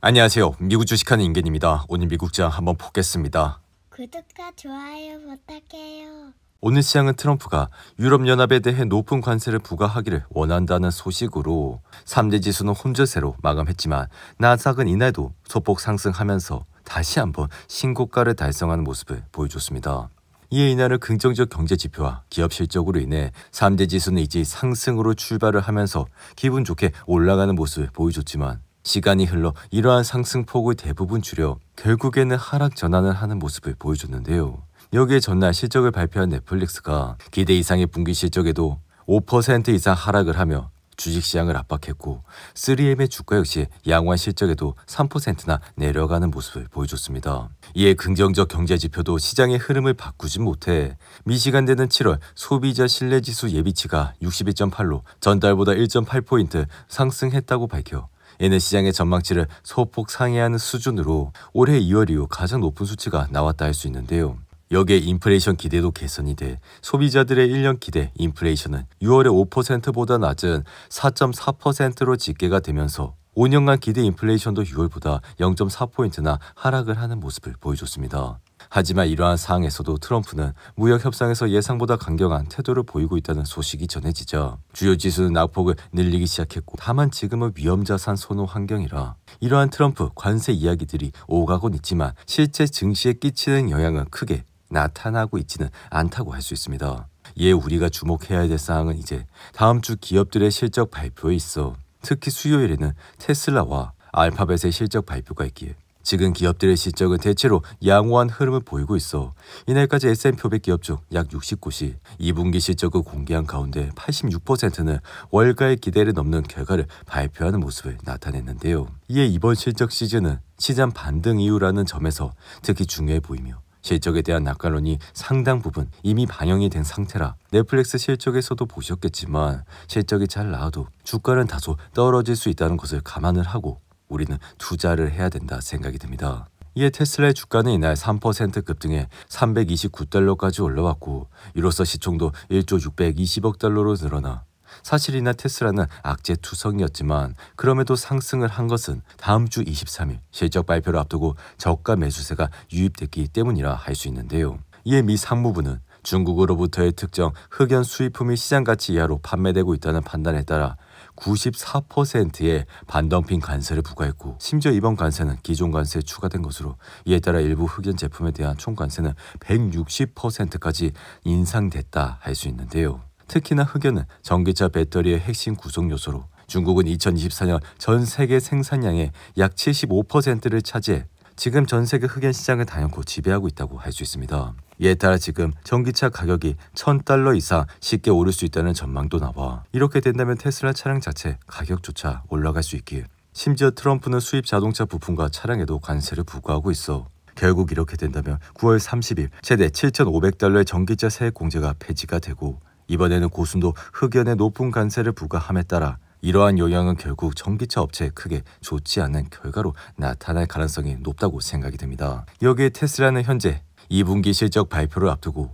안녕하세요. 미국 주식하는 임겐입니다. 오늘 미국장 한번 보겠습니다. 구독과 좋아요 부탁해요. 오늘 시장은 트럼프가 유럽연합에 대해 높은 관세를 부과하기를 원한다는 소식으로 3대 지수는 혼조세로 마감했지만 나스닥은 이날도 소폭 상승하면서 다시 한번 신고가를 달성하는 모습을 보여줬습니다. 이에 이날은 긍정적 경제지표와 기업 실적으로 인해 3대 지수는 이제 상승으로 출발을 하면서 기분 좋게 올라가는 모습을 보여줬지만 시간이 흘러 이러한 상승폭을 대부분 줄여 결국에는 하락 전환을 하는 모습을 보여줬는데요. 여기에 전날 실적을 발표한 넷플릭스가 기대 이상의 분기 실적에도 5% 이상 하락을 하며 주식시장을 압박했고 3M의 주가 역시 양호한 실적에도 3%나 내려가는 모습을 보여줬습니다. 이에 긍정적 경제지표도 시장의 흐름을 바꾸지 못해 미시간되는 7월 소비자 신뢰지수 예비치가 62.8로 전달보다 1.8포인트 상승했다고 밝혀 이는 시장의 전망치를 소폭 상회하는 수준으로 올해 2월 이후 가장 높은 수치가 나왔다 할 수 있는데요. 여기에 인플레이션 기대도 개선이 돼 소비자들의 1년 기대 인플레이션은 6월에 5%보다 낮은 4.4%로 집계가 되면서 5년간 기대 인플레이션도 6월보다 0.4포인트나 하락을 하는 모습을 보여줬습니다. 하지만 이러한 상황에서도 트럼프는 무역 협상에서 예상보다 강경한 태도를 보이고 있다는 소식이 전해지자 주요 지수는 낙폭을 늘리기 시작했고 다만 지금은 위험자산 선호 환경이라 이러한 트럼프 관세 이야기들이 오가곤 있지만 실제 증시에 끼치는 영향은 크게 나타나고 있지는 않다고 할 수 있습니다. 이에 우리가 주목해야 될 사항은 이제 다음 주 기업들의 실적 발표에 있어 특히 수요일에는 테슬라와 알파벳의 실적 발표가 있기에 지금 기업들의 실적은 대체로 양호한 흐름을 보이고 있어 이날까지 S&P 500 기업 중 약 60곳이 2분기 실적을 공개한 가운데 86%는 월가의 기대를 넘는 결과를 발표하는 모습을 나타냈는데요. 이에 이번 실적 시즌은 시장 반등 이유라는 점에서 특히 중요해 보이며 실적에 대한 낙관론이 상당 부분 이미 반영이 된 상태라 넷플릭스 실적에서도 보셨겠지만 실적이 잘 나와도 주가는 다소 떨어질 수 있다는 것을 감안을 하고 우리는 투자를 해야 된다 생각이 듭니다. 이에 테슬라의 주가는 이날 3% 급등해 329달러까지 올라왔고 이로써 시총도 1조 620억 달러로 늘어나 사실 이날 테슬라는 악재투성이었지만 그럼에도 상승을 한 것은 다음 주 23일 실적 발표를 앞두고 저가 매수세가 유입됐기 때문이라 할 수 있는데요. 이에 미 상무부는 중국으로부터의 특정 흑연 수입품이 시장가치 이하로 판매되고 있다는 판단에 따라 94%의 반덤핑 관세를 부과했고 심지어 이번 관세는 기존 관세에 추가된 것으로 이에 따라 일부 흑연 제품에 대한 총관세는 160%까지 인상됐다 할 수 있는데요. 특히나 흑연은 전기차 배터리의 핵심 구성 요소로 중국은 2024년 전 세계 생산량의 약 75%를 차지해 지금 전 세계 흑연 시장을 단연코 지배하고 있다고 할 수 있습니다. 이에 따라 지금 전기차 가격이 $1,000 이상 쉽게 오를 수 있다는 전망도 나와 이렇게 된다면 테슬라 차량 자체 가격조차 올라갈 수 있기에 심지어 트럼프는 수입 자동차 부품과 차량에도 관세를 부과하고 있어 결국 이렇게 된다면 9월 30일 최대 $7,500의 전기차 세액 공제가 폐지가 되고 이번에는 고순도 흑연의 높은 관세를 부과함에 따라 이러한 영향은 결국 전기차 업체에 크게 좋지 않은 결과로 나타날 가능성이 높다고 생각이 됩니다. 여기에 테슬라는 현재 2분기 실적 발표를 앞두고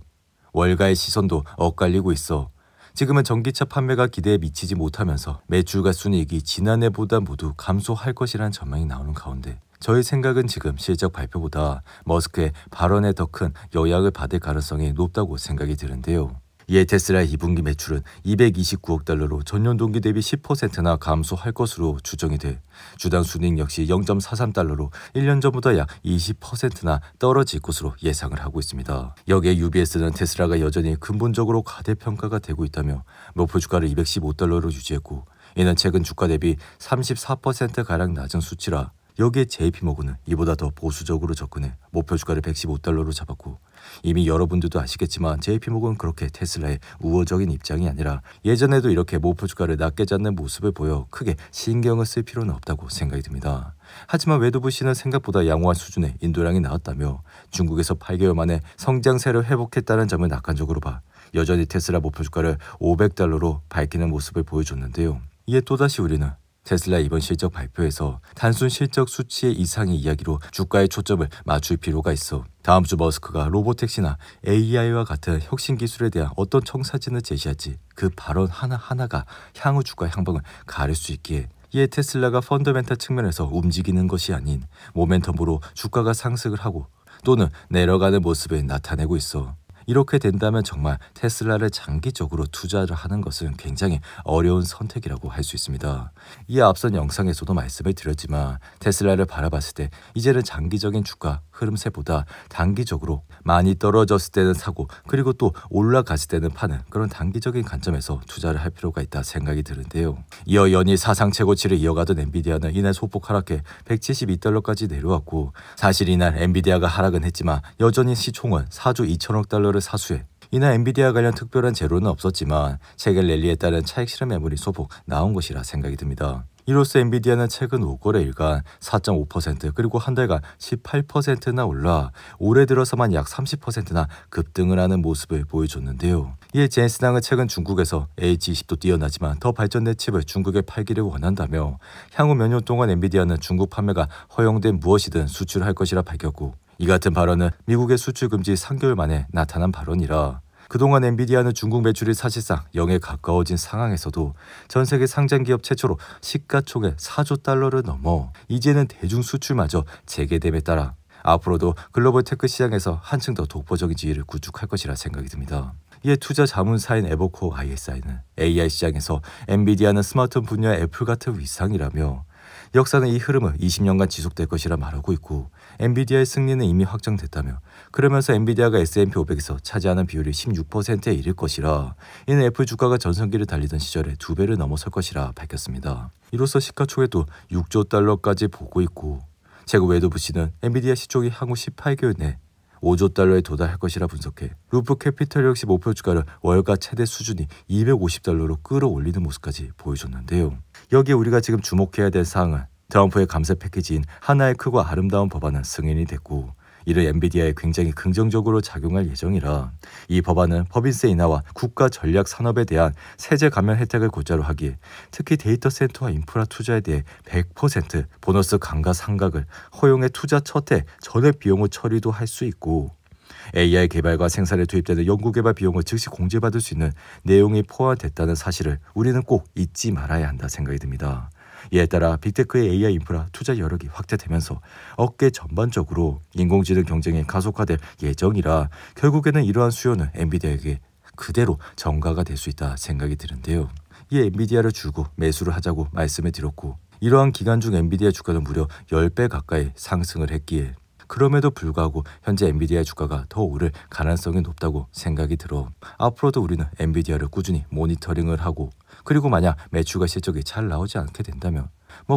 월가의 시선도 엇갈리고 있어 지금은 전기차 판매가 기대에 미치지 못하면서 매출과 순이익이 지난해보다 모두 감소할 것이라는 전망이 나오는 가운데 저의 생각은 지금 실적 발표보다 머스크의 발언에 더 큰 영향을 받을 가능성이 높다고 생각이 드는데요. 이에 테슬라의 2분기 매출은 229억 달러로 전년 동기 대비 10%나 감소할 것으로 추정이 돼 주당 순이익 역시 0.43달러로 1년 전보다 약 20%나 떨어질 것으로 예상을 하고 있습니다. 여기에 UBS는 테슬라가 여전히 근본적으로 과대평가가 되고 있다며 목표 주가를 215달러로 유지했고 이는 최근 주가 대비 34%가량 낮은 수치라 여기에 JP모건은 이보다 더 보수적으로 접근해 목표 주가를 115달러로 잡았고 이미 여러분들도 아시겠지만 JP모건은 그렇게 테슬라의 우호적인 입장이 아니라 예전에도 이렇게 목표 주가를 낮게 잡는 모습을 보여 크게 신경을 쓸 필요는 없다고 생각이 듭니다. 하지만 웨드부시는 생각보다 양호한 수준의 인도량이 나왔다며 중국에서 8개월 만에 성장세를 회복했다는 점을 낙관적으로 봐 여전히 테슬라 목표 주가를 500달러로 밝히는 모습을 보여줬는데요. 이에 또다시 우리는 테슬라 이번 실적 발표에서 단순 실적 수치의 이상의 이야기로 주가의 초점을 맞출 필요가 있어 다음 주 머스크가 로보택시나 AI와 같은 혁신 기술에 대한 어떤 청사진을 제시할지 그 발언 하나하나가 향후 주가 향방을 가릴 수 있기에 이에 테슬라가 펀더멘탈 측면에서 움직이는 것이 아닌 모멘텀으로 주가가 상승을 하고 또는 내려가는 모습을 나타내고 있어. 이렇게 된다면 정말 테슬라를 장기적으로 투자를 하는 것은 굉장히 어려운 선택이라고 할 수 있습니다. 이 앞선 영상에서도 말씀을 드렸지만 테슬라를 바라봤을 때 이제는 장기적인 주가 흐름세보다 단기적으로 많이 떨어졌을 때는 사고 그리고 또 올라갔을 때는 파는 그런 단기적인 관점에서 투자를 할 필요가 있다 생각이 드는데요. 이어 연일 사상 최고치를 이어가던 엔비디아는 이날 소폭 하락해 $172까지 내려왔고 사실 이날 엔비디아가 하락은 했지만 여전히 시총은 4조 2천억 달러를 사수해 이날 엔비디아 관련 특별한 재료는 없었지만 최근 랠리에 따른 차익 실현 매물이 소폭 나온 것이라 생각이 듭니다. 이로써 엔비디아는 최근 5거래일간 4.5% 그리고 한 달간 18%나 올라 올해 들어서만 약 30%나 급등을 하는 모습을 보여줬는데요. 이에 제인스당은 최근 중국에서 H20도 뛰어나지만 더 발전된 칩을 중국에 팔기를 원한다며 향후 몇 년 동안 엔비디아는 중국 판매가 허용된 무엇이든 수출할 것이라 밝혔고 이 같은 발언은 미국의 수출 금지 3개월 만에 나타난 발언이라 그동안 엔비디아는 중국 매출이 사실상 0에 가까워진 상황에서도 전 세계 상장 기업 최초로 시가총액 4조 달러를 넘어 이제는 대중 수출마저 재개됨에 따라 앞으로도 글로벌 테크 시장에서 한층 더 독보적인 지위를 구축할 것이라 생각이 듭니다. 이에 투자 자문사인 에버코어 ISI는 AI 시장에서 엔비디아는 스마트폰 분야의 애플 같은 위상이라며 역사는 이 흐름을 20년간 지속될 것이라 말하고 있고 엔비디아의 승리는 이미 확정됐다며 그러면서 엔비디아가 S&P 500에서 차지하는 비율이 16%에 이를 것이라 이는 애플 주가가 전성기를 달리던 시절에 2배를 넘어설 것이라 밝혔습니다. 이로써 시가총액도 6조 달러까지 보고 있고 제고 웨더부시는 엔비디아 시총이 향후 18개월 내 5조 달러에 도달할 것이라 분석해 루프 캐피털 역시 목표 주가를 월가 최대 수준이 250달러로 끌어올리는 모습까지 보여줬는데요. 여기에 우리가 지금 주목해야 될 사항은 트럼프의 감세 패키지인 하나의 크고 아름다운 법안은 승인이 됐고 이를 엔비디아에 굉장히 긍정적으로 작용할 예정이라 이 법안은 법인세 인하와 국가 전략 산업에 대한 세제 감면 혜택을 골자로 하기에 특히 데이터 센터와 인프라 투자에 대해 100% 보너스 강가 상각을 허용해 투자 첫해 전액 비용을 처리도 할 수 있고 AI 개발과 생산에 투입되는 연구개발 비용을 즉시 공제받을 수 있는 내용이 포함됐다는 사실을 우리는 꼭 잊지 말아야 한다 생각이 듭니다. 이에 따라 빅테크의 AI 인프라 투자 여력이 확대되면서 업계 전반적으로 인공지능 경쟁이 가속화될 예정이라 결국에는 이러한 수요는 엔비디아에게 그대로 전가가 될 수 있다 생각이 드는데요. 이에 엔비디아를 주고 매수를 하자고 말씀을 드렸고 이러한 기간 중 엔비디아 주가는 무려 10배 가까이 상승을 했기에 그럼에도 불구하고 현재 엔비디아 주가가 더 오를 가능성이 높다고 생각이 들어 앞으로도 우리는 엔비디아를 꾸준히 모니터링을 하고 그리고 만약 매출과 실적이 잘 나오지 않게 된다면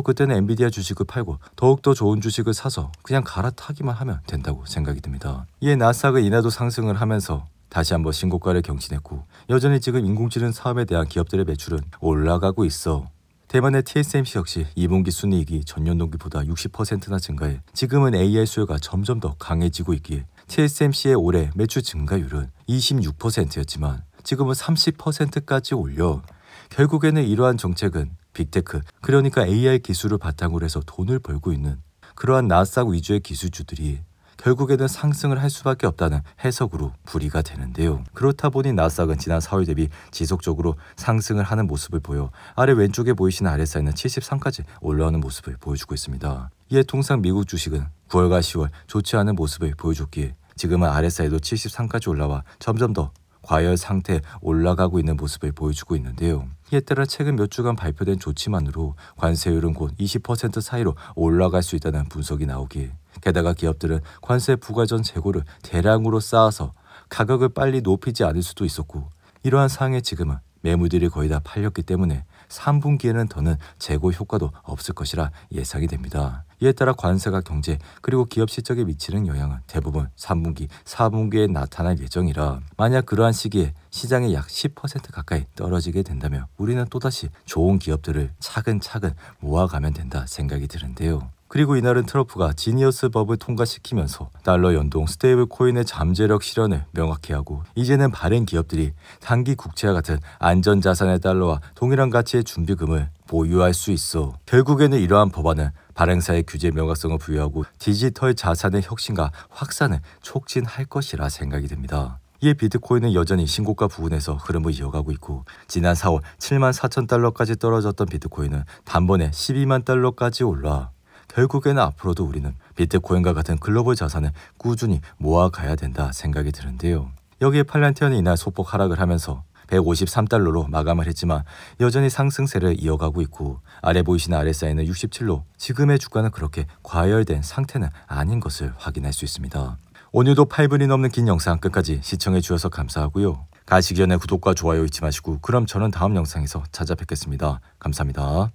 그때는 엔비디아 주식을 팔고 더욱더 좋은 주식을 사서 그냥 갈아타기만 하면 된다고 생각이 듭니다. 이에 나스닥은 이날도 상승을 하면서 다시 한번 신고가를 경신했고 여전히 지금 인공지능 사업에 대한 기업들의 매출은 올라가고 있어 대만의 TSMC 역시 2분기 순이익이 전년 동기보다 60%나 증가해 지금은 AI 수요가 점점 더 강해지고 있기에 TSMC의 올해 매출 증가율은 26%였지만 지금은 30%까지 올려 결국에는 이러한 정책은 빅테크 그러니까 AI 기술을 바탕으로 해서 돈을 벌고 있는 그러한 나스닥 위주의 기술주들이 결국에는 상승을 할 수밖에 없다는 해석으로 풀이가 되는데요. 그렇다 보니 나스닥은 지난 4월 대비 지속적으로 상승을 하는 모습을 보여 아래 왼쪽에 보이시는 RSI는 73까지 올라오는 모습을 보여주고 있습니다. 이에 통상 미국 주식은 9월과 10월 좋지 않은 모습을 보여줬기에 지금은 RSI도 73까지 올라와 점점 더 과열 상태에 올라가고 있는 모습을 보여주고 있는데요. 이에 따라 최근 몇 주간 발표된 조치만으로 관세율은 곧 20% 사이로 올라갈 수 있다는 분석이 나오기에 게다가 기업들은 관세 부과 전 재고를 대량으로 쌓아서 가격을 빨리 높이지 않을 수도 있었고 이러한 상황에 지금은 매물들이 거의 다 팔렸기 때문에 3분기에는 더는 재고 효과도 없을 것이라 예상이 됩니다. 이에 따라 관세가 경제 그리고 기업 실적에 미치는 영향은 대부분 3분기, 4분기에 나타날 예정이라 만약 그러한 시기에 시장이 약 10% 가까이 떨어지게 된다면 우리는 또다시 좋은 기업들을 차근차근 모아가면 된다 생각이 드는데요. 그리고 이날은 트럼프가 지니어스 법을 통과시키면서 달러 연동 스테이블 코인의 잠재력 실현을 명확히 하고 이제는 발행 기업들이 단기 국채와 같은 안전자산의 달러와 동일한 가치의 준비금을 보유할 수 있어 결국에는 이러한 법안은 발행사의 규제 명확성을 부여하고 디지털 자산의 혁신과 확산을 촉진할 것이라 생각이 됩니다. 이에 비트코인은 여전히 신고가 부근에서 흐름을 이어가고 있고 지난 4월 7만 4천 달러까지 떨어졌던 비트코인은 단번에 12만 달러까지 올라 결국에는 앞으로도 우리는 비트코인과 같은 글로벌 자산을 꾸준히 모아가야 된다 생각이 드는데요. 여기에 팔란티어는 이날 소폭 하락을 하면서 153달러로 마감을 했지만 여전히 상승세를 이어가고 있고 아래 보이시는 RSI는 67로 지금의 주가는 그렇게 과열된 상태는 아닌 것을 확인할 수 있습니다. 오늘도 8분이 넘는 긴 영상 끝까지 시청해 주셔서 감사하고요. 가시기 전에 구독과 좋아요 잊지 마시고 그럼 저는 다음 영상에서 찾아뵙겠습니다. 감사합니다.